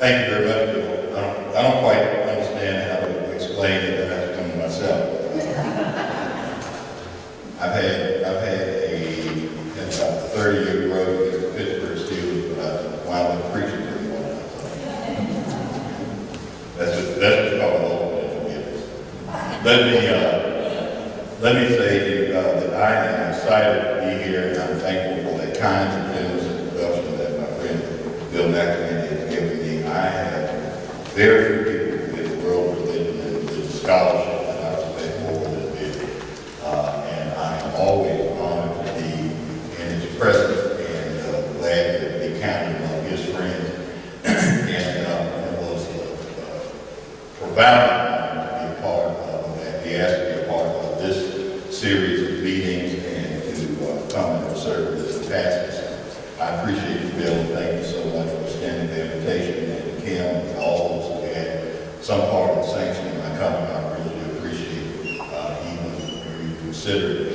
Thank you very much, Bill. I don't quite understand how to explain it, but I have to come to myself. I've had about 30-year road against the Pittsburgh Steelers, but I wound up preaching pretty well. That's what's called ultimate forgiveness. Let me say that I am excited to be here, and I'm thankful for that kind and generous introduction that my friend Bill McElhaney has given me. I have very few people in the world religion and the scholarship that I respect more than Bill. And I am always honored to be in his presence and glad to be counted among his friends. And it was profound honor to be a part of that. He asked me to be a part of this series of meetings and to come and serve as a pastor. I appreciate you, Bill. Thank you so much for extending the invitation, and Kim and all those who had some part in sanctioning my coming. I really appreciate even when you consider it.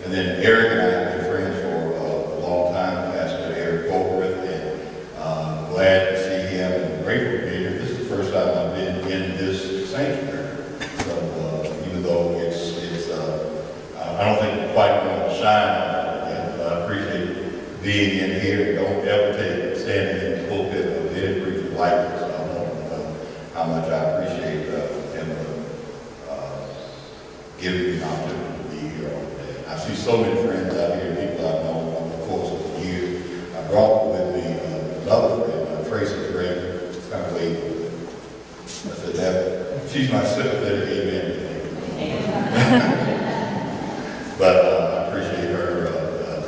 And then Eric and I have been friends for a long time, Pastor Eric Goldberg, and glad to see him and grateful to be here. This is the first time I've been in this sanctuary. So even though it's I don't think it's quite going to shine on it yet, but I appreciate being in here, and don't ever take standing in the pulpit of any preacher like this. I want to know how much I appreciate him giving me an opportunity to be here on today. I see so many friends out here, people I've known over the course of the year. I brought with me another friend, Tracy Gray. It's kind of late. I said that she's my sympathetic amen. But I appreciate her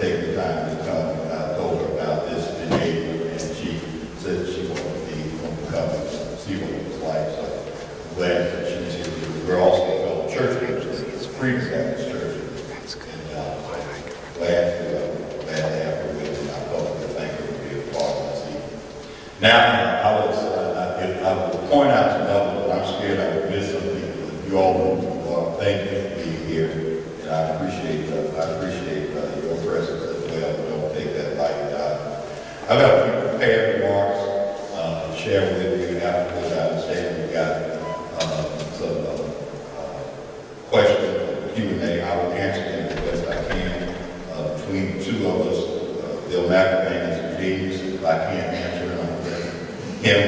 taking the time to come. I told her about this in April, and she said she wanted to come and see what it was like. So I'm glad that she's here. We're also fellow church members at the Freedom Baptist Church. And glad to have her with me. And I told her to thank her for being a part of this evening. Now, I will point out some others, but I'm scared I would miss some people. If you all know, thank you for being here. And I appreciate your presence as well. Don't take that lightly. I've got a few prepared remarks to share with you afterwards. I understand we've got some questions, Q&A. I will answer them as best I can. Between the two of us, Bill McElhaney is a genius. If I can't answer them, I'm going to let him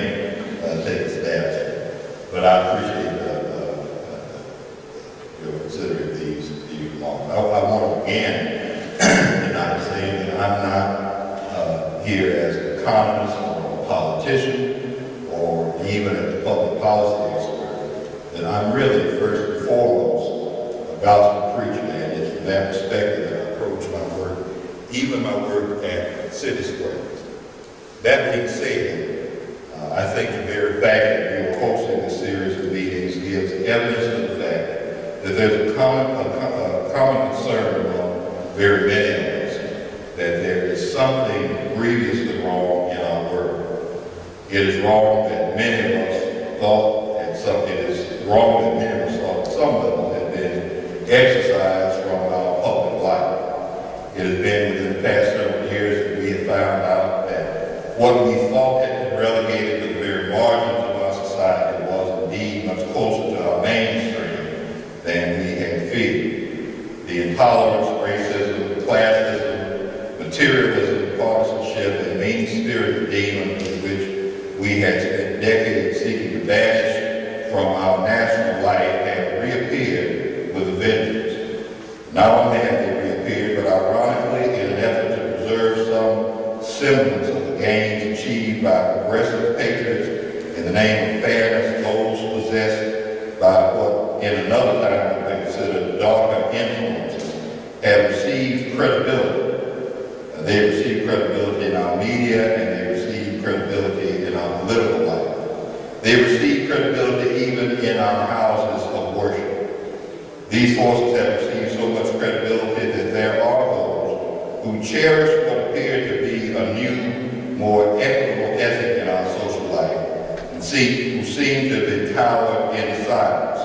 take a stab at it. But I appreciate your considering these remarks. I want to begin tonight saying that I'm not here as an economist or a politician or even as a public policy expert. That I'm really first and foremost a gospel preacher, and it's from that perspective that I approach my work, even my work at CitySquare. That being said, I think the very fact that we are hosting this series of meetings gives evidence of the fact that there's a common concern among very many of us that there is something grievously wrong in our work. It is wrong that many of us thought, and it is wrong that many of us thought some level had been exercised from our public life. It has been within the past several years that we have found out that what we thought had been relegated to the very margins of our society was indeed much closer to our mainstream than we had feared. The intolerance, racism, classism, materialism, partisanship, and mean-spirited demons with which we had spent decades seeking to banish from our national life have reappeared with a vengeance. Not only have they reappeared, but ironically, in an effort to preserve some semblance of the gains achieved by progressive patriots in the name of fairness, those possessed by what in another time would be considered darker influences have received credibility. They receive credibility in our media, and they receive credibility in our political life. They receive credibility even in our houses of worship. These forces have received so much credibility that there are those who cherish what appear to be a new, more equitable ethic in our social life, and who seem to have been cowered in silence.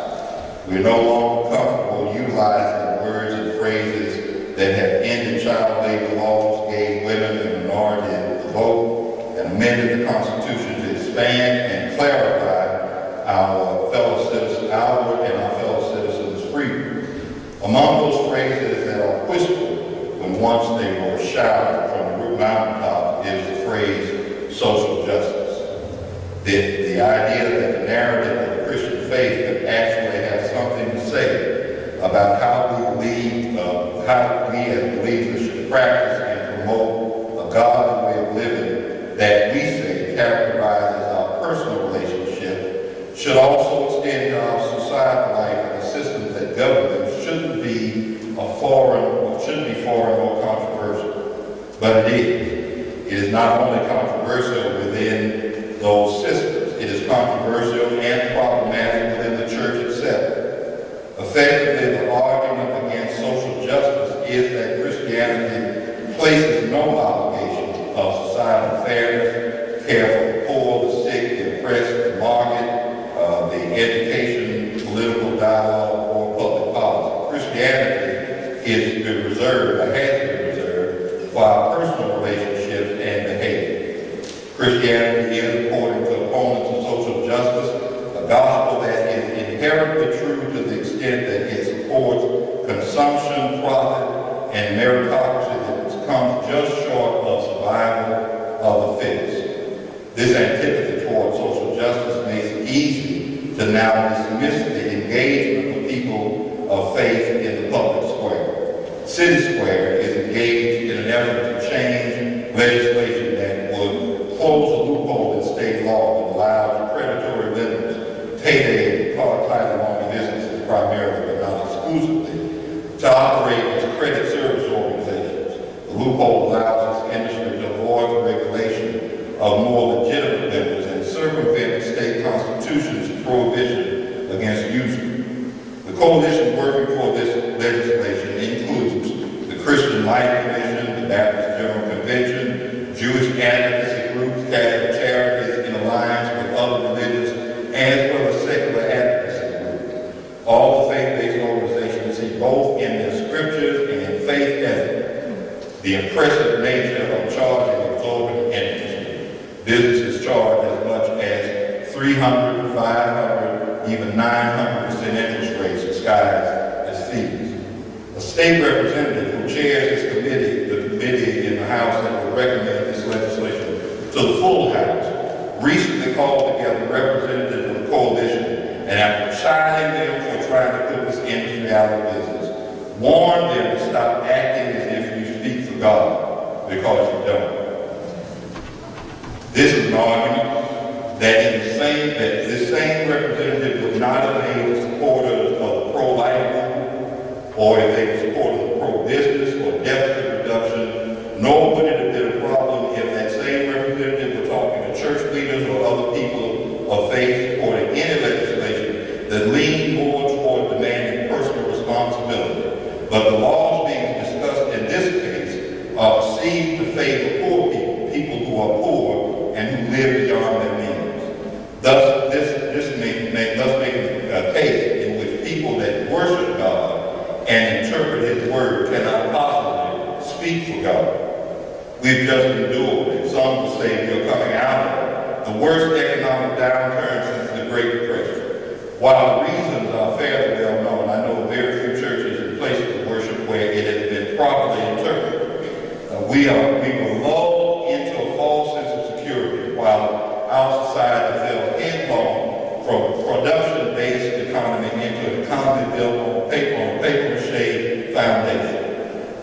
We are no longer comfortable utilizing words and phrases that have ended child labor laws, gave women and minorities the vote, and amended the Constitution to expand understand and clarify our fellow citizens, our and our fellow citizens' freedom. Among those phrases that are whispered when once they were shouted from the mountaintop is the phrase social justice. The idea that the narrative of the Christian faith could actually have something to say about how we believe, how we as believers should practice and promote a godly way of living that we say characterizes our personal relationship should also extend to our societal life and the systems that govern them shouldn't be foreign or controversial. But it is. It is not only controversial within those systems, it is controversial and problematic within the church itself. Effectively, the argument against social justice is that Christianity places no obligation of societal fairness, care for the poor, the sick, the oppressed, the market, the education, political dialogue, or public policy. Christianity is reserved, or has been reserved, for our personal relationships and behavior. Christianity is, according to opponents of social justice, a gospel that is inherently true to the extent that it supports consumption, profit, and meritocracy that comes just short of survival of the fittest. This antipathy toward social justice makes it easy to now dismiss the engagement of people of faith in the public square. CitySquare is engaged in an effort to change legislation that would close a loophole in state law that allows predatory lenders, payday and car title only businesses primarily but not exclusively, to operate as credit service organizations. The loophole allows this industry to avoid the regulation of more legitimate lenders and circumvent the state constitution's prohibition against usury. The coalition working for this legislation includes the Christian Life Commission, the Baptist General Convention, Jewish advocacy groups, Catholic charities in alliance with other religions, as well as secular advocacy groups. All the faith-based organizations see both in their scriptures and in faith ethic the oppressive nature of charging exorbitant interest. Businesses charge as much as 300, 500, even 900% interest rates disguised as fees. A state representative who chairs this committee, the committee in the House that will recommend this legislation to the full House, recently called together representatives of the coalition and after chiding them for trying to put this industry out of business, warned them to stop acting as if you speak for God, because you don't. This is an argument that this same representative would not have made the supporters of the pro-life movement, or if they were supporters of pro-business or deficit reduction, nor would it have been a problem if that same representative were talking to church leaders or other people of faith supporting any legislation that leaned more toward demanding personal responsibility. But the laws being discussed in this case are perceived to favor poor people, people who are poor and who live beyond their means. Thus, this makes a case in which people that worship God and interpret His Word cannot possibly speak for God. We've just endured, and some will say we're coming out of the worst economic downturn since the Great Depression. While the reasons are fairly well known, I know very few churches and places of worship where it has been properly interpreted. We were lulled into a false sense of security while our society fell headlong from a production-based economy into an economy built on paper-mache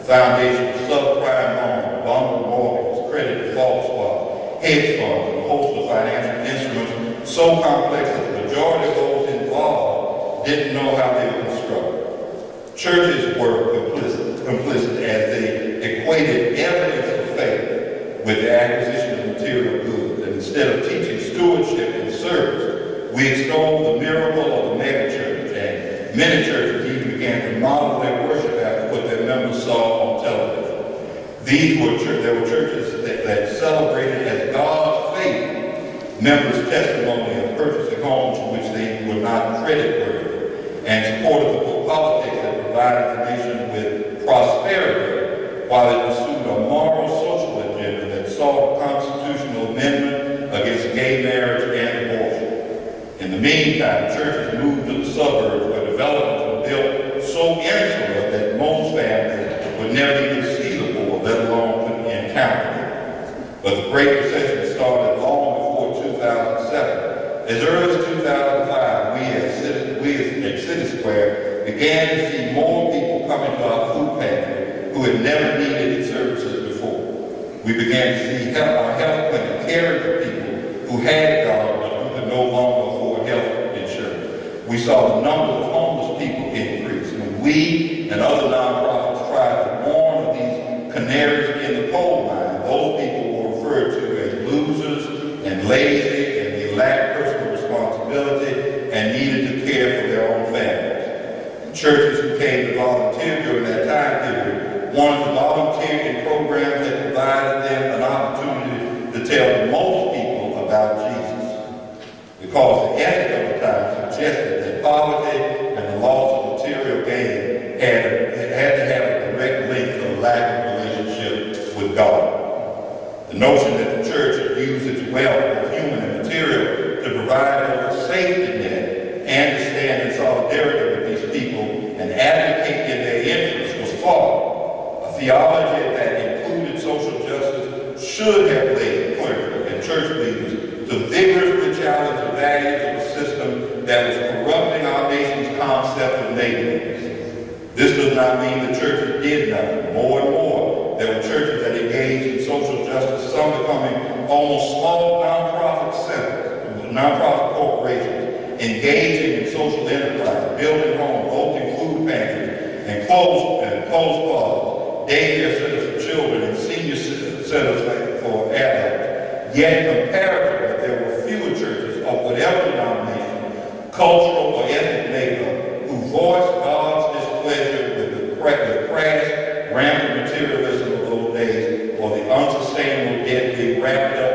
foundation of subprime loans, bundled mortgages, credit default swaps, hedge funds, and a host of financial instruments so complex that the majority of those involved didn't know how they were constructed. Churches were complicit as they equated evidence of faith with the acquisition of material goods. And instead of teaching stewardship and service, we extolled the miracle of the megachurch, and many churches even began to model their worship after what their members saw on television. There were churches that celebrated as God's faith members' testimony of purchasing homes for which they were not creditworthy, and supported the politics that provided the nation with prosperity while it pursued a moral social agenda that sought a constitutional amendment against gay marriage the meantime, churches moved to the suburbs where developments were built so insular that most families would never even see the poor, let alone encounter them. But the Great Recession started long before 2007. As early as 2005, we at CitySquare began to see more people coming to our food pantry who had never needed its services before. We began to see our health clinic caring for people who had jobs but who could no longer afford health insurance. We saw the numbers of homeless people increase. When we and other nonprofits tried to warn of these canaries in the coal mine, those people were referred to as losers and lazy, and they lacked personal responsibility and needed to care for their own families. And churches who came to volunteer during that time period wanted to volunteer in programs that provided them an opportunity to tell most people about Jesus. Because the ethic of the time suggested that poverty and the loss of material gain had to have a direct link to a lack of relationship with God. The notion that the church would use its wealth of human and material to provide a safety net and to stand in solidarity with these people and advocate in their interests was false. A theology that included social justice should have led clergy and church leaders to vigorously challenge the values of a system that was corrupting our nation's concept of neighborliness. This does not mean the churches did nothing. More and more, there were churches that engaged in social justice, some becoming almost small nonprofit corporations, engaging in social enterprise, building homes, opening food pantries, and clothes closets, daycare centers for children, and senior centers for adults. Yet, comparatively, there were fewer churches of whatever denomination, cultural or ethnic makeup, who voiced God's displeasure with the crass, rampant materialism of those days, or the unsustainable debt being wrapped up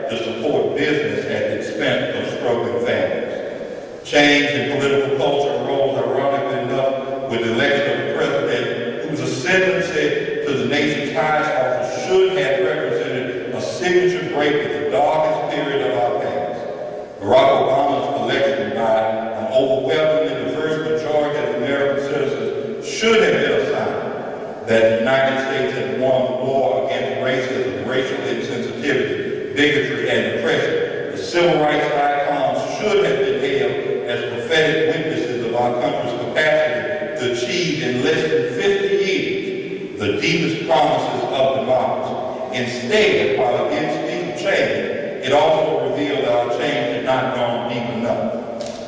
to support business at the expense of struggling families. Change in political culture arose, ironically enough, with the election of a president whose ascendancy to the nation's highest office should have represented a signature break with the darkest period of our past. Barack Obama's election by an overwhelmingly diverse majority of American citizens should have been a sign that the United States had won the war against racism, racial insensitivity, bigotry, and oppression. The civil rights icons should have been hailed as prophetic witnesses of our country's capacity to achieve in less than 50 years the deepest promises of democracy. Instead, while it did speak of change, it also revealed that our change had not gone deep enough.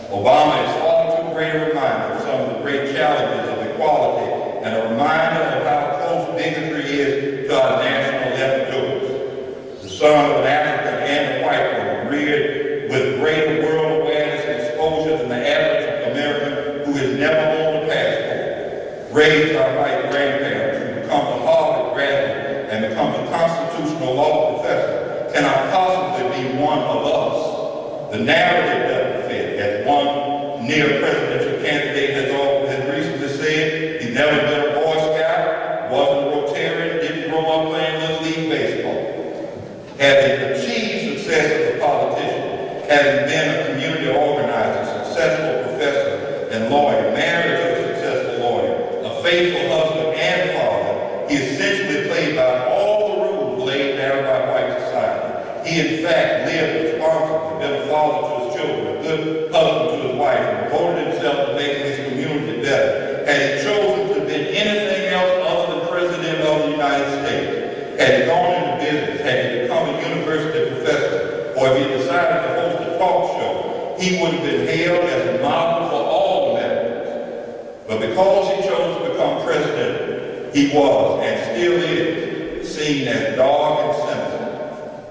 Obama is far too great a reminder of some of the great challenges of equality and a reminder of how close bigotry is to our national epidemics. The son of an African and a white woman, reared with greater world awareness and exposure than the average American who has never owned a passport, raised by white grandparents who become a Harvard graduate and becomes a constitutional law professor, cannot possibly be one of us. The narrative doesn't fit. As one near presidential candidate has recently said, he's never been a Boy Scout, wasn't a Rotarian, didn't grow up playing Little League baseball. Having achieved success as a politician, having been a community organizer, successful professor and lawyer, married to a successful lawyer, a faithful husband and father, he essentially played by all the rules laid down by white society. He, in fact, lived responsibly, been a father to his children, a good husband to his wife, and devoted himself to making his community better. Had he chosen to have been anything else other than President of the United States, had he gone into business, had he become a university professor, or if he decided to host a talk show, he would have been hailed as a model for all Americans. But because he chose to become president, he was, and still is, seen as dark and sinister.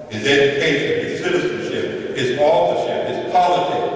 His education, his citizenship, his authorship, his politics,